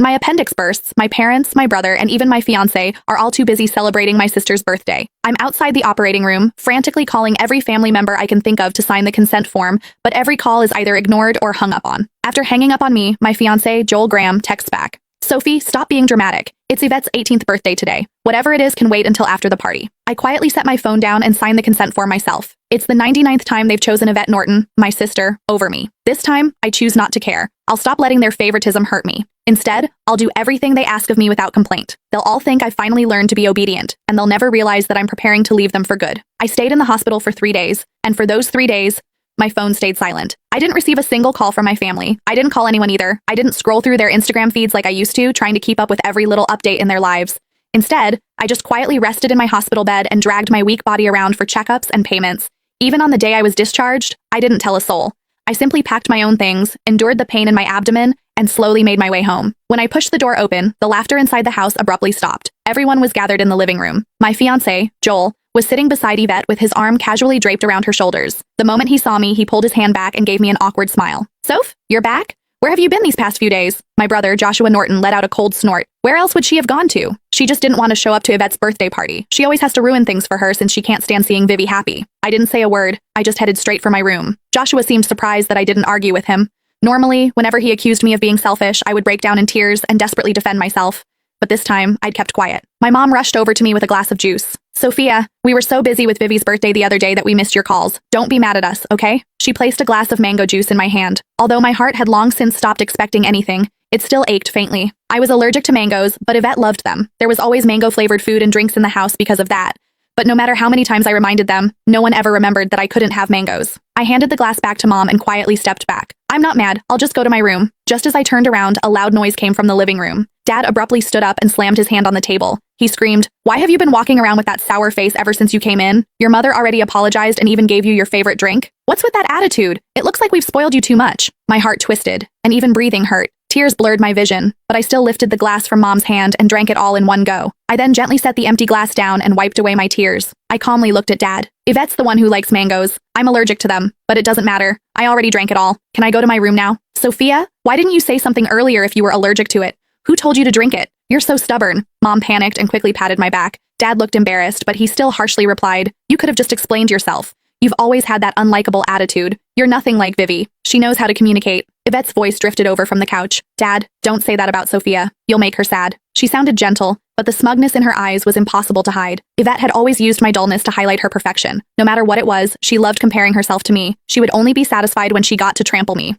My appendix bursts, my parents, my brother, and even my fiancé are all too busy celebrating my sister's birthday. I'm outside the operating room, frantically calling every family member I can think of to sign the consent form, but every call is either ignored or hung up on. After hanging up on me, my fiancé, Joel Graham, texts back. Sophie, stop being dramatic. It's Yvette's 18th birthday today. Whatever it is can wait until after the party. I quietly set my phone down and sign the consent form myself. It's the 99th time they've chosen Yvette Norton, my sister, over me. This time, I choose not to care. I'll stop letting their favoritism hurt me. Instead, I'll do everything they ask of me without complaint. They'll all think I finally learned to be obedient, and they'll never realize that I'm preparing to leave them for good. I stayed in the hospital for 3 days, and for those 3 days, my phone stayed silent. I didn't receive a single call from my family. I didn't call anyone either. I didn't scroll through their Instagram feeds like I used to, trying to keep up with every little update in their lives. Instead, I just quietly rested in my hospital bed and dragged my weak body around for checkups and payments. Even on the day I was discharged, I didn't tell a soul. I simply packed my own things, endured the pain in my abdomen, and slowly made my way home. When I pushed the door open, the laughter inside the house abruptly stopped. Everyone was gathered in the living room. My fiancé, Joel, was sitting beside Yvette with his arm casually draped around her shoulders. The moment he saw me, he pulled his hand back and gave me an awkward smile. Soph, you're back? Where have you been these past few days? My brother, Joshua Norton, let out a cold snort. Where else would she have gone to? She just didn't want to show up to Yvette's birthday party. She always has to ruin things for her since she can't stand seeing Vivi happy. I didn't say a word. I just headed straight for my room. Joshua seemed surprised that I didn't argue with him. Normally, whenever he accused me of being selfish, I would break down in tears and desperately defend myself. But this time, I'd kept quiet. My mom rushed over to me with a glass of juice. Sophia, we were so busy with Vivi's birthday the other day that we missed your calls. Don't be mad at us, okay? She placed a glass of mango juice in my hand. Although my heart had long since stopped expecting anything, it still ached faintly. I was allergic to mangoes, but Yvette loved them. There was always mango-flavored food and drinks in the house because of that. But no matter how many times I reminded them, no one ever remembered that I couldn't have mangoes. I handed the glass back to Mom and quietly stepped back. I'm not mad, I'll just go to my room. Just as I turned around, a loud noise came from the living room. Dad abruptly stood up and slammed his hand on the table. He screamed, "Why have you been walking around with that sour face ever since you came in? Your mother already apologized and even gave you your favorite drink? What's with that attitude? It looks like we've spoiled you too much." My heart twisted, and even breathing hurt. Tears blurred my vision, but I still lifted the glass from Mom's hand and drank it all in one go. I then gently set the empty glass down and wiped away my tears. I calmly looked at Dad. Yvette's the one who likes mangoes. I'm allergic to them, but it doesn't matter. I already drank it all. Can I go to my room now? Sophia, why didn't you say something earlier if you were allergic to it? Who told you to drink it? You're so stubborn. Mom panicked and quickly patted my back. Dad looked embarrassed, but he still harshly replied, "You could have just explained yourself. You've always had that unlikable attitude. You're nothing like Vivi. She knows how to communicate." Yvette's voice drifted over from the couch. "Dad, don't say that about Sophia. You'll make her sad." She sounded gentle, but the smugness in her eyes was impossible to hide. Yvette had always used my dullness to highlight her perfection. No matter what it was, she loved comparing herself to me. She would only be satisfied when she got to trample me.